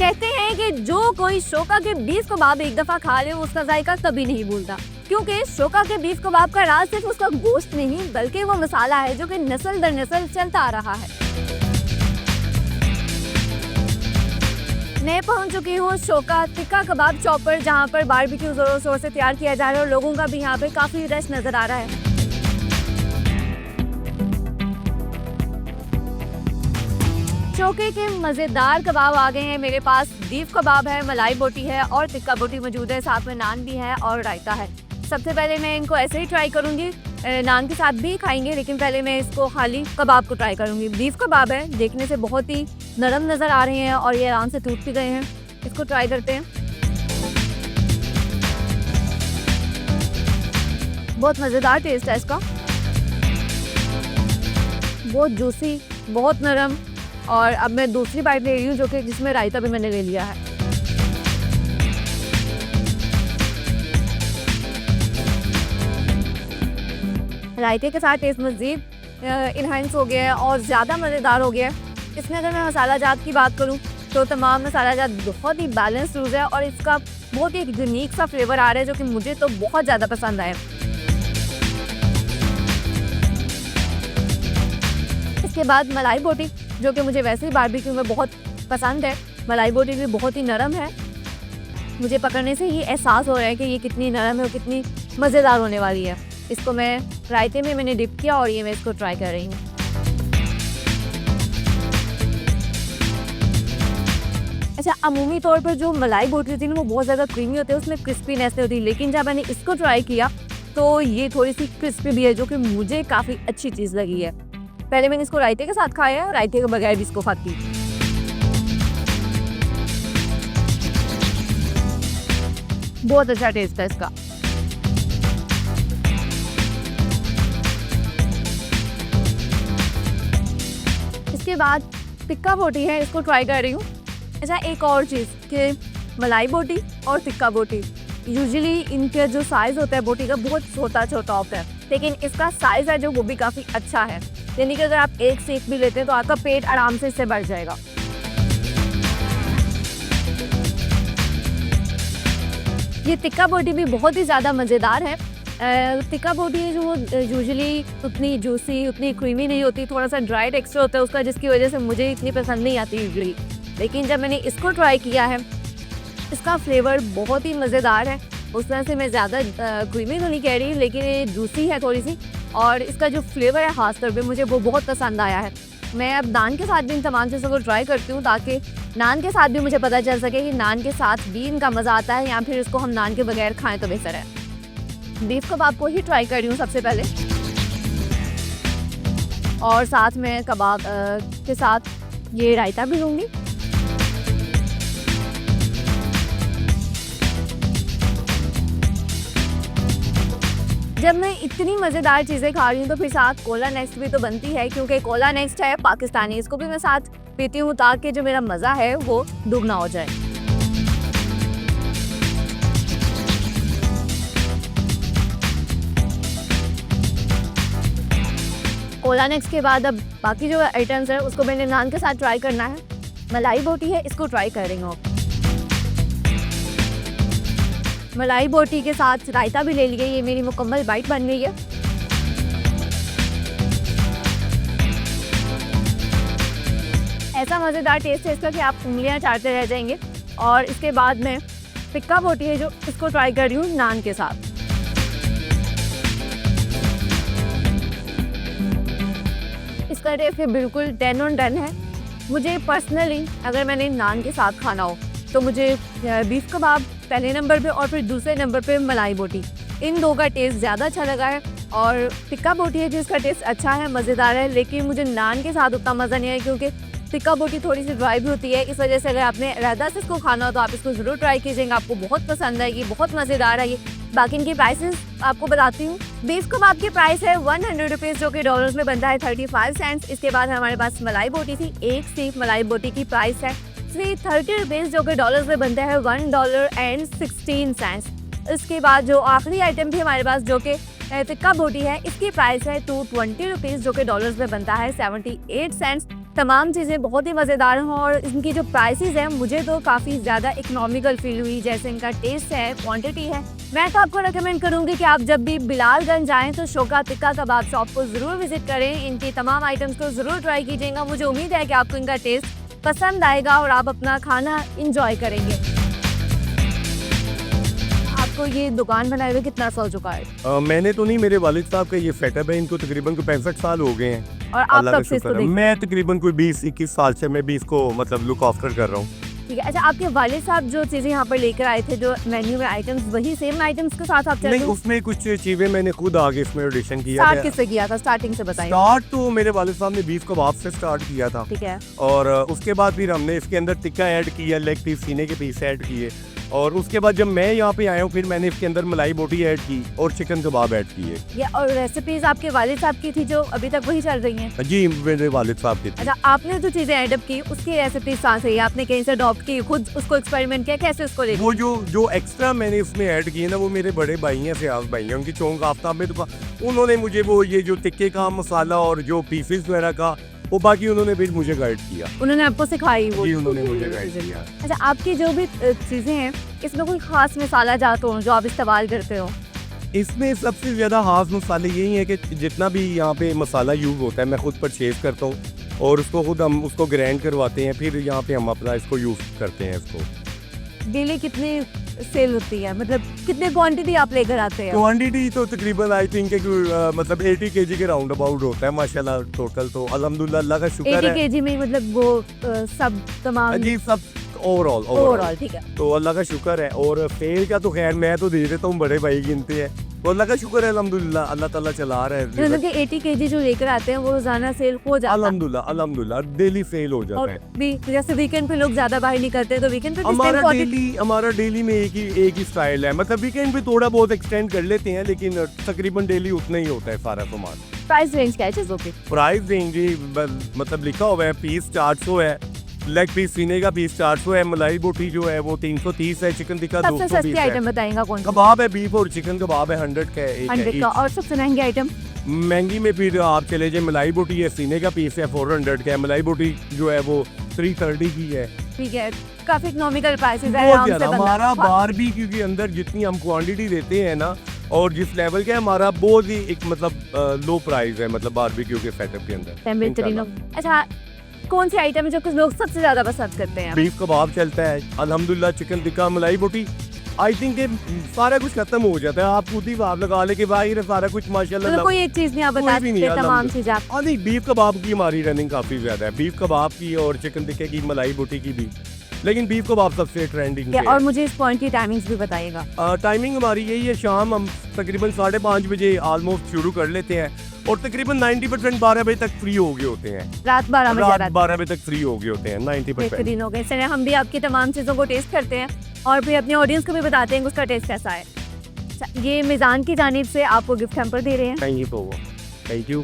कहते हैं कि जो कोई शोका के बीफ कबाब एक दफा खा ले उसका जायका कभी नहीं भूलता, क्योंकि शोका के बीफ कबाब का राज सिर्फ उसका गोश्त नहीं बल्कि वो मसाला है जो कि नस्ल दर नस्ल चलता आ रहा है। मैं पहुंच चुकी हूँ शोका तिक्का कबाब चॉपर, जहाँ पर बारबेक्यू जोरों शोर से तैयार किया जा रहा है और लोगों का भी यहाँ पे काफी रश नजर आ रहा है। शोके के मज़ेदार कबाब आ गए हैं मेरे पास। बीफ कबाब है, मलाई बोटी है और तिक्का बोटी मौजूद है, साथ में नान भी है और रायता है। सबसे पहले मैं इनको ऐसे ही ट्राई करूंगी, नान के साथ भी खाएंगे, लेकिन पहले मैं इसको खाली कबाब को ट्राई करूंगी। बीफ कबाब है, देखने से बहुत ही नरम नज़र आ रहे हैं और ये आराम से टूट भी गए हैं। इसको ट्राई करते हैं। बहुत मज़ेदार टेस्ट है इसका, बहुत जूसी, बहुत नरम। और अब मैं दूसरी बाइट ले रही हूँ जो कि जिसमें रायता भी मैंने ले लिया है। रायते के साथ टेस्ट मज़ीद इन्हांस हो गया है और ज़्यादा मज़ेदार हो गया है। इसमें अगर मैं मसाला जात की बात करूँ तो तमाम मसाला जात बहुत ही बैलेंस यूज़ है और इसका बहुत ही यूनिक सा फ्लेवर आ रहा है जो कि मुझे तो बहुत ज़्यादा पसंद आया। इसके बाद मलाई बोटी, जो कि मुझे वैसे ही बारबेक्यू में बहुत पसंद है। मलाई बोटी भी बहुत ही नरम है, मुझे पकड़ने से ही एहसास हो रहा है कि ये कितनी नरम है और कितनी मज़ेदार होने वाली है। इसको मैं रायते में मैंने डिप किया और ये मैं इसको ट्राई कर रही हूँ। अच्छा, अमूमी तौर पर जो मलाई बोटी होती है ना वो बहुत ज़्यादा क्रीमी होती है, उसमें क्रिस्पीनेस होती है, लेकिन जब मैंने इसको ट्राई किया तो ये थोड़ी सी क्रिस्पी भी है जो कि मुझे काफ़ी अच्छी चीज़ लगी है। पहले मैंने इसको रायते के साथ खाया है, रायते के बगैर भी इसको खाती हूँ। बहुत अच्छा टेस्ट है इसका। इसके बाद टिक्का बोटी है, इसको ट्राई कर रही हूँ। अच्छा, एक और चीज़ कि मलाई बोटी और टिक्का बोटी यूजुअली इनका जो साइज़ होता है बोटी का बहुत छोटा छोटा होता है, लेकिन इसका साइज़ है जो वो भी काफ़ी अच्छा है। यानी कि अगर आप एक सेक भी लेते हैं तो आपका पेट आराम से इससे भर जाएगा। ये टिक्का बोटी भी बहुत ही ज़्यादा मज़ेदार है। टिक्का बोटी जो यूजुअली उतनी जूसी, उतनी क्रीमी नहीं होती, थोड़ा सा ड्राई टेक्सचर होता है उसका, जिसकी वजह से मुझे इतनी पसंद नहीं आती यूजुअली। लेकिन जब मैंने इसको ट्राई किया है, इसका फ्लेवर बहुत ही मज़ेदार है। उस तरह से मैं ज़्यादा क्रीमी तो नहीं कह रही, लेकिन ये जूसी है थोड़ी सी, और इसका जो फ्लेवर है ख़ास तौर पे मुझे वो बहुत पसंद आया है। मैं अब नान के साथ भी इन तमाम चीज़ों को ट्राई करती हूँ ताकि नान के साथ भी मुझे पता चल सके कि नान के साथ भी इनका मज़ा आता है या फिर इसको हम नान के बगैर खाएं तो बेहतर है। बीफ कबाब को ही ट्राई कर रही हूँ सबसे पहले, और साथ में कबाब के साथ ये रायता भी लूँगी। जब मैं इतनी मज़ेदार चीज़ें खा रही हूँ तो फिर साथ कोला नेक्स्ट भी तो बनती है, क्योंकि कोला नेक्स्ट है पाकिस्तानी, इसको भी मैं साथ पीती हूँ ताकि जो मेरा मज़ा है वो दुगना हो जाए। कोला नेक्स्ट के बाद अब बाकी जो आइटम्स है उसको मैंने नान के साथ ट्राई करना है। मलाई बोटी है, इसको ट्राई कर रही हूँ। मलाई बोटी के साथ रायता भी ले लिया, ये मेरी मुकम्मल बाइट बन गई है। ऐसा मज़ेदार टेस्ट है इसका कि आप उंगलियां चाटते रह जाएंगे। और इसके बाद में टिक्का बोटी है जो इसको ट्राई कर रही हूँ नान के साथ। इसका टेस्ट बिल्कुल 10 on 10 है। मुझे पर्सनली अगर मैंने नान के साथ खाना हो तो मुझे बीफ कबाब पहले नंबर पे और फिर दूसरे नंबर पे मलाई बोटी, इन दो का टेस्ट ज़्यादा अच्छा लगा है। और टिक्का बोटी है जिसका टेस्ट अच्छा है, मज़ेदार है, लेकिन मुझे नान के साथ उतना मज़ा नहीं आया क्योंकि टिक्का बोटी थोड़ी सी ड्राई भी होती है। इस वजह से अगर आपने इरादा से इसको खाना हो तो आप इसको ज़रूर ट्राई कीजिएगा, आपको बहुत पसंद आएगी, बहुत मज़ेदार है ये। बाकी इनकी प्राइसेस आपको बताती हूँ। बीफ कबाब की प्राइस है 100 रुपीज़ जो कि डॉलर्स में बनता है 35 सेंट्स। इसके बाद हमारे पास मलाई बोटी थी, एक सिर्फ मलाई बोटी की प्राइस है 330 रुपीज़ जो कि डॉलर्स में बनता है $1.16। इसके बाद जो आखिरी आइटम भी हमारे पास जो कि टिक्का बोटी है, इसकी प्राइस है 220 रुपीज़ जो कि डॉलर्स में बनता है 78 सेंट्स। तमाम चीज़ें बहुत ही मज़ेदार हैं और इनकी जो प्राइसेस हैं मुझे तो काफ़ी ज़्यादा इकोनॉमिकल फील हुई। जैसे इनका टेस्ट है, क्वांटिटी है। मैं तो आपको रेकमेंड करूँगी कि आप जब भी बिलालगंज आएँ तो शोका टिक्का कबाब शॉप को ज़रूर विज़िट करें। इनकी तमाम आइटम्स को ज़रूर ट्राई कीजिएगा। मुझे उम्मीद है कि आपको इनका टेस्ट पसंद आएगा और आप अपना खाना इंजॉय करेंगे। आपको ये दुकान बनाए हुए कितना अर्सा हो चुका है? मैंने तो नहीं, मेरे वालिद साहब का ये सेटअप है, इनको तकरीबन 65 साल हो गए हैं। और आप अल्लाह का कब से इसको शुक्र है। देख मैं तकरीबन कोई 20-21 साल से मैं भी इसको मतलब लुक आफ्टर कर रहा हूँ। ठीक है। अच्छा, आपके वालिद साहब जो चीज़ें यहाँ पर लेकर आए थे, जो मेन्यू में आइटम्स, वही सेम आइटम्स के साथ आप चल रहे नहीं, हो? उसमें कुछ चीज़ें मैंने खुद आगे इसमें एडिशन किया स्टार्ट था। किससे किया था? स्टार्टिंग से बताइए। स्टार्ट तो मेरे वालिद साहब ने बीफ कबाब से स्टार्ट किया था ठीक है। और उसके बाद फिर हमने इसके अंदर टिक्का ऐड किया, लेग पीस, सीने के पीस ऐड किए और उसके बाद जब मैं यहाँ पे आया हूँ फिर मैंने इसके अंदर मलाई बोटी ऐड की और चिकन कबाब ऐड किए। ये और रेसिपीज आपके वालिद साहब की थी जो अभी तक वही चल रही हैं? जी, मेरे वालिद साहब की थी। अच्छा, आपने जो चीज़ें एडअप की उसकी रेसिपी कहाँ से? आपने कहीं से अडॉप्ट की, खुद उसको एक्सपेरिमेंट किया, कैसे उसको लेके? वो जो एक्स्ट्रा मैंने उसमें ऐड किए ना, वो मेरे बड़े भाई हैं, फयाज भाई हैं, उनकी चौंक आफ्ताब में दुकान। उन्होंने मुझे वो ये जो टिक्के का मसाला और जो पीसेस वगैरह का वो बाकी उन्होंने फिर मुझे गाइड किया। उन्होंने आपको सिखाई वो? जी, उन्होंने मुझे गाइड किया। अच्छा, आपकी जो भी चीज़ें हैं इसमें कोई ख़ास मसाला जात हो जो आप इस्तेमाल करते हो? इसमें सबसे ज़्यादा खास मसाले यही है कि जितना भी यहाँ पे मसाला यूज़ होता है मैं खुद परचेज़ करता हूँ और उसको खुद हम उसको ग्राइंड करवाते हैं, फिर यहाँ पे हम अपना इसको यूज़ करते हैं। इसको डेली कितनी सेल होती है, मतलब कितने क्वांटिटी आप लेकर आते हैं? क्वांटिटी तो तकरीबन आई थिंक मतलब 80 केजी के राउंड अबाउट होता है माशाल्लाह। टोटल तो अल्हम्दुलिल्लाह अल्लाह का शुक्र 80 है। केजी में मतलब वो सब तमाम जी, सब ओवरऑल ठीक है। तो अल्लाह का शुक्र है। और सेल का तो खैर मैं तो दे देता हूँ, बड़े भाई गिनते हैं, तो अल्लाह का शुक्र है अल्हम्दुलिल्लाह, अल्लाह ताला चला रहा है। मतलब कि 80 केजी जो लेकर आते हैं वो रोजाना सेल हो जाता है? अल्हम्दुलिल्लाह डेली सेल हो जाता और है। भी जैसे वीकेंड पे लोग ज्यादा बाहर नहीं करते तो वीकेंड पे हमारा डेली में एक ही स्टाइल है, मतलब वीकेंड पे थोड़ा बहुत एक्सटेंड कर लेते हैं लेकिन तकरीबन डेली उतना ही होता है सारा सामान। प्राइस रेंज क्या है चीजों की? प्राइस देंगे मतलब लिखा हुआ है पीस 400 है, लेग पीस, सीने का पीस 400 है, मलाई बोटी जो है वो 330 है, चिकन टिक्का 220 सबसे सस्ती है। आइटम बताएगा कौन सा? कबाब है, बीफ और चिकन कबाब है 100 का है, 100 का। और सबसे महंगी आइटम? महंगी में फिर आप चले जाए, मलाई बोटी है, सीने का पीस है 400 का है, मलाई बोटी जो है वो 330 की है। ठीक है, काफी इकोनॉमिकल प्राइसेस है, बहुत आराम से ज्यादा। बंदा। हमारा बारबेक्यू के अंदर जितनी हम क्वांटिटी देते हैं ना और जिस लेवल का है हमारा, बहुत ही एक मतलब लो प्राइस है, मतलब बारबेक्यू के सेटअप के अंदर। बेहतरीन हो। अच्छा, कौन सी आइटम है जो कुछ लोग सबसे ज्यादा पसंद करते हैं? बीफ कबाब चलता है अल्हम्दुलिल्लाह, चिकन टिक्का, मलाई बोटी। आई थिंक सारा कुछ खत्म हो जाता है, आप खुद ही भाव लगा ले कि भाई ये सारा कुछ माशाल्लाह। तो कोई एक चीज नहीं आप बता कोई भी नहीं, सकते, तमाम अल्हम्दुलिल्लाह। चीजें आप? हाँ नहीं, बीफ कबाब की हमारी रनिंग काफ़ी ज़्यादा है, बीफ कबाब की और चिकन टिक्के की, मलाई बोटी की भी, लेकिन बीफ कबाब सबसे ट्रेंडिंग और मुझे इस पॉइंट की टाइमिंग्स भी बताइएगा। टाइमिंग हमारी यही है, शाम हम तकरीबन 5:30 बजे ऑलमोस्ट शुरू कर लेते हैं और तकरीबन 90% 12 बजे तक फ्री हो गए होते हैं। रात 12 बजे? रात 12 बजे तक फ्री हो गए होते हैं 90%। बेहतरीन हो गए। इसलिए हम भी आपकी तमाम चीज़ों को टेस्ट करते हैं और फिर अपने ऑडियंस को भी बताते हैं कि उसका टेस्ट कैसा है। अच्छा, ये मिज़ान की जानिब से आपको गिफ्ट हम पर दे रहे हैं। Thank you.